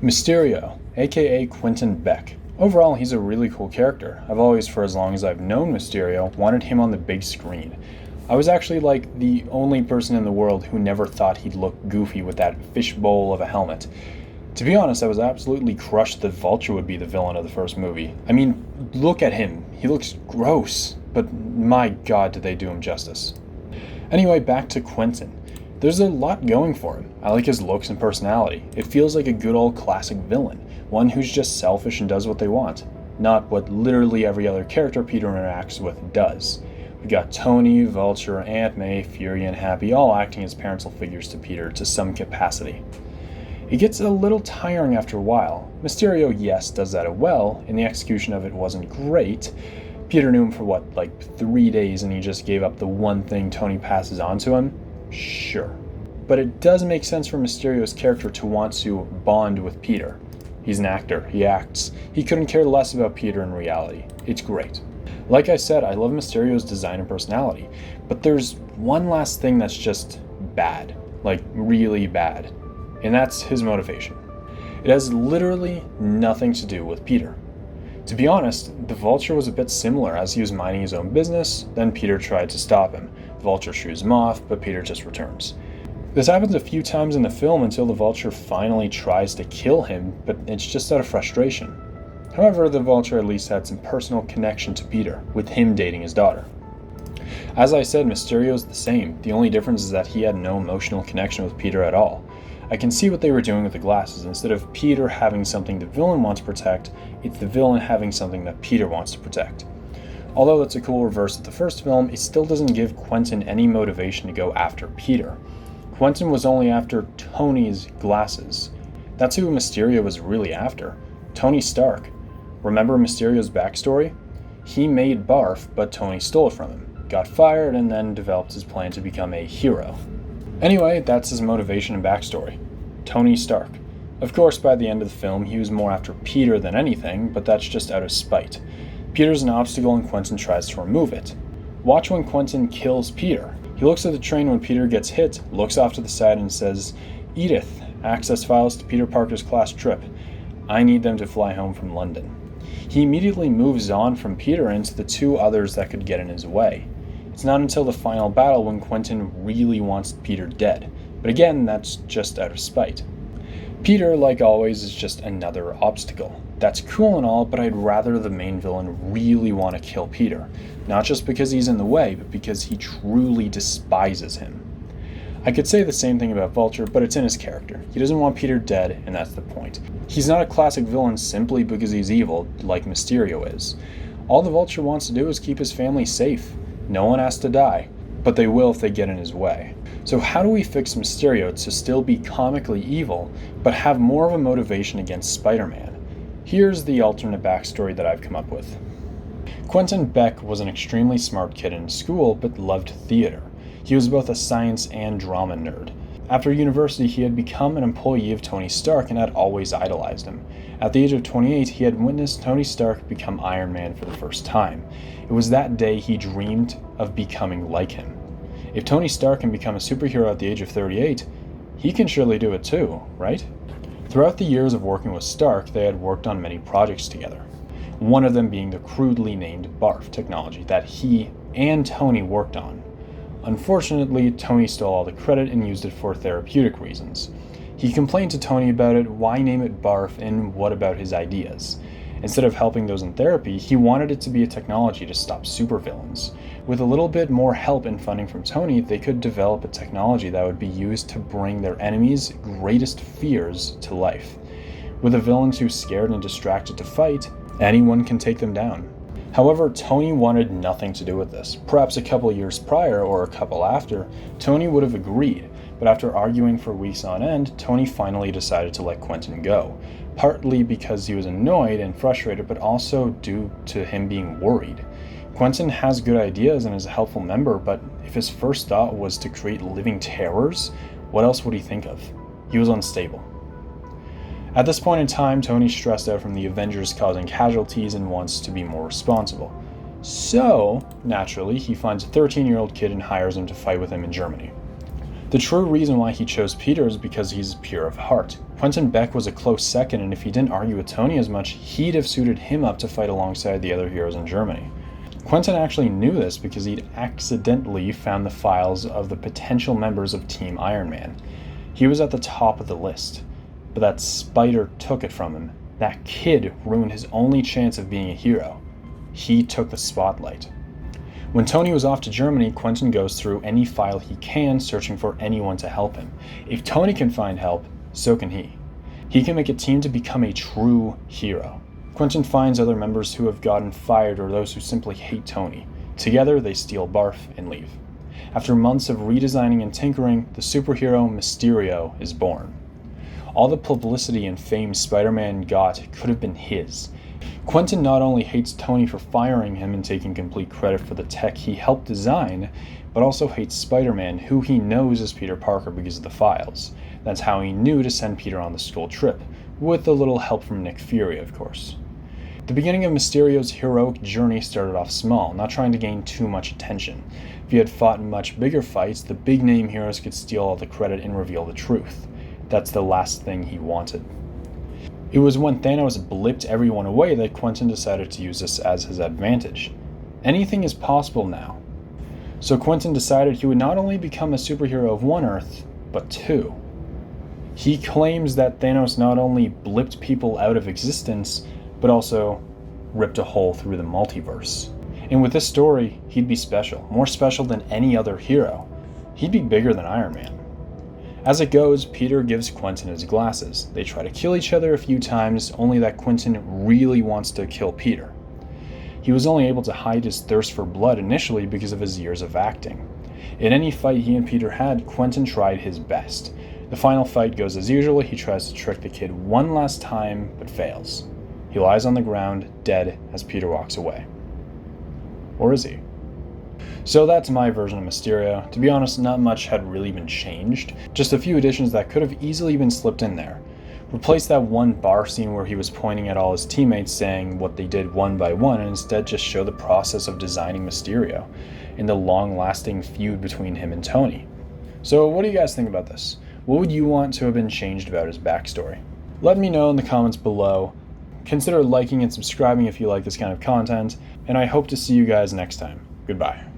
Mysterio, aka Quentin Beck. Overall, he's a really cool character. I've always, for as long as I've known Mysterio, wanted him on the big screen. I was actually like the only person in the world who never thought he'd look goofy with that fishbowl of a helmet. To be honest, I was absolutely crushed that Vulture would be the villain of the first movie. I mean, look at him. He looks gross, but my god did they do him justice. Anyway, back to Quentin. There's a lot going for him. I like his looks and personality. It feels like a good old classic villain, one who's just selfish and does what they want, not what literally every other character Peter interacts with does. We got Tony, Vulture, Aunt May, Fury, and Happy all acting as parental figures to Peter to some capacity. It gets a little tiring after a while. Mysterio, yes, does that well, and the execution of it wasn't great. Peter knew him for like 3 days, and he just gave up the one thing Tony passes on to him? Sure. But it does make sense for Mysterio's character to want to bond with Peter. He's an actor, he acts. He couldn't care less about Peter in reality. It's great. Like I said, I love Mysterio's design and personality, but there's one last thing that's just bad. Like, really bad. And that's his motivation. It has literally nothing to do with Peter. To be honest, the Vulture was a bit similar as he was minding his own business, then Peter tried to stop him. The Vulture shoos him off, but Peter just returns. This happens a few times in the film until the Vulture finally tries to kill him, but it's just out of frustration. However, the Vulture at least had some personal connection to Peter, with him dating his daughter. As I said, Mysterio's the same. The only difference is that he had no emotional connection with Peter at all. I can see what they were doing with the glasses. Instead of Peter having something the villain wants to protect, it's the villain having something that Peter wants to protect. Although that's a cool reverse of the first film, it still doesn't give Quentin any motivation to go after Peter. Quentin was only after Tony's glasses. That's who Mysterio was really after. Tony Stark. Remember Mysterio's backstory? He made Barf, but Tony stole it from him, got fired, and then developed his plan to become a hero. Anyway, that's his motivation and backstory. Tony Stark. Of course, by the end of the film, he was more after Peter than anything, but that's just out of spite. Peter's an obstacle and Quentin tries to remove it. Watch when Quentin kills Peter. He looks at the train when Peter gets hit, looks off to the side and says, "Edith, access files to Peter Parker's class trip. I need them to fly home from London." He immediately moves on from Peter into the two others that could get in his way. It's not until the final battle when Quentin really wants Peter dead, but again, that's just out of spite. Peter, like always, is just another obstacle. That's cool and all, but I'd rather the main villain really want to kill Peter, not just because he's in the way, but because he truly despises him. I could say the same thing about Vulture, but it's in his character. He doesn't want Peter dead, and that's the point. He's not a classic villain simply because he's evil, like Mysterio is. All the Vulture wants to do is keep his family safe. No one has to die, but they will if they get in his way. So how do we fix Mysterio to still be comically evil, but have more of a motivation against Spider-Man? Here's the alternate backstory that I've come up with. Quentin Beck was an extremely smart kid in school, but loved theater. He was both a science and drama nerd. After university, he had become an employee of Tony Stark and had always idolized him. At the age of 28, he had witnessed Tony Stark become Iron Man for the first time. It was that day he dreamed of becoming like him. If Tony Stark can become a superhero at the age of 38, he can surely do it too, right? Throughout the years of working with Stark, they had worked on many projects together. One of them being the crudely named BARF technology that he and Tony worked on. Unfortunately, Tony stole all the credit and used it for therapeutic reasons. He complained to Tony about it, why name it BARF, and what about his ideas? Instead of helping those in therapy, he wanted it to be a technology to stop supervillains. With a little bit more help and funding from Tony, they could develop a technology that would be used to bring their enemies' greatest fears to life. With a villain too scared and distracted to fight, anyone can take them down. However, Tony wanted nothing to do with this. Perhaps a couple years prior, or a couple after, Tony would have agreed, but after arguing for weeks on end, Tony finally decided to let Quentin go. Partly because he was annoyed and frustrated, but also due to him being worried. Quentin has good ideas and is a helpful member, but if his first thought was to create living terrors, what else would he think of? He was unstable. At this point in time, Tony's stressed out from the Avengers causing casualties and wants to be more responsible. So, naturally, he finds a 13-year-old kid and hires him to fight with him in Germany. The true reason why he chose Peter is because he's pure of heart, Quentin Beck was a close second, and if he didn't argue with Tony as much, he'd have suited him up to fight alongside the other heroes in Germany. Quentin actually knew this because he'd accidentally found the files of the potential members of Team Iron Man. He was at the top of the list, but that spider took it from him. That kid ruined his only chance of being a hero. He took the spotlight. When Tony was off to Germany, Quentin goes through any file he can, searching for anyone to help him. If Tony can find help, so can he. He can make a team to become a true hero. Quentin finds other members who have gotten fired or those who simply hate Tony. Together, they steal Barf and leave. After months of redesigning and tinkering, the superhero Mysterio is born. All the publicity and fame Spider-Man got could have been his. Quentin not only hates Tony for firing him and taking complete credit for the tech he helped design, but also hates Spider-Man, who he knows is Peter Parker because of the files. That's how he knew to send Peter on the school trip, with a little help from Nick Fury, of course. The beginning of Mysterio's heroic journey started off small, not trying to gain too much attention. If he had fought in much bigger fights, the big-name heroes could steal all the credit and reveal the truth. That's the last thing he wanted. It was when Thanos blipped everyone away that Quentin decided to use this as his advantage. Anything is possible now. So Quentin decided he would not only become a superhero of one Earth, but two. He claims that Thanos not only blipped people out of existence, but also ripped a hole through the multiverse. And with this story, he'd be special, more special than any other hero. He'd be bigger than Iron Man. As it goes, Peter gives Quentin his glasses. They try to kill each other a few times, only that Quentin really wants to kill Peter. He was only able to hide his thirst for blood initially because of his years of acting. In any fight he and Peter had, Quentin tried his best. The final fight goes as usual. He tries to trick the kid one last time, but fails. He lies on the ground, dead, as Peter walks away. Or is he? So that's my version of Mysterio. To be honest, not much had really been changed. Just a few additions that could have easily been slipped in there. Replace that one bar scene where he was pointing at all his teammates saying what they did one by one, and instead just show the process of designing Mysterio and the long-lasting feud between him and Tony. So what do you guys think about this? What would you want to have been changed about his backstory? Let me know in the comments below. Consider liking and subscribing if you like this kind of content, and I hope to see you guys next time. Goodbye.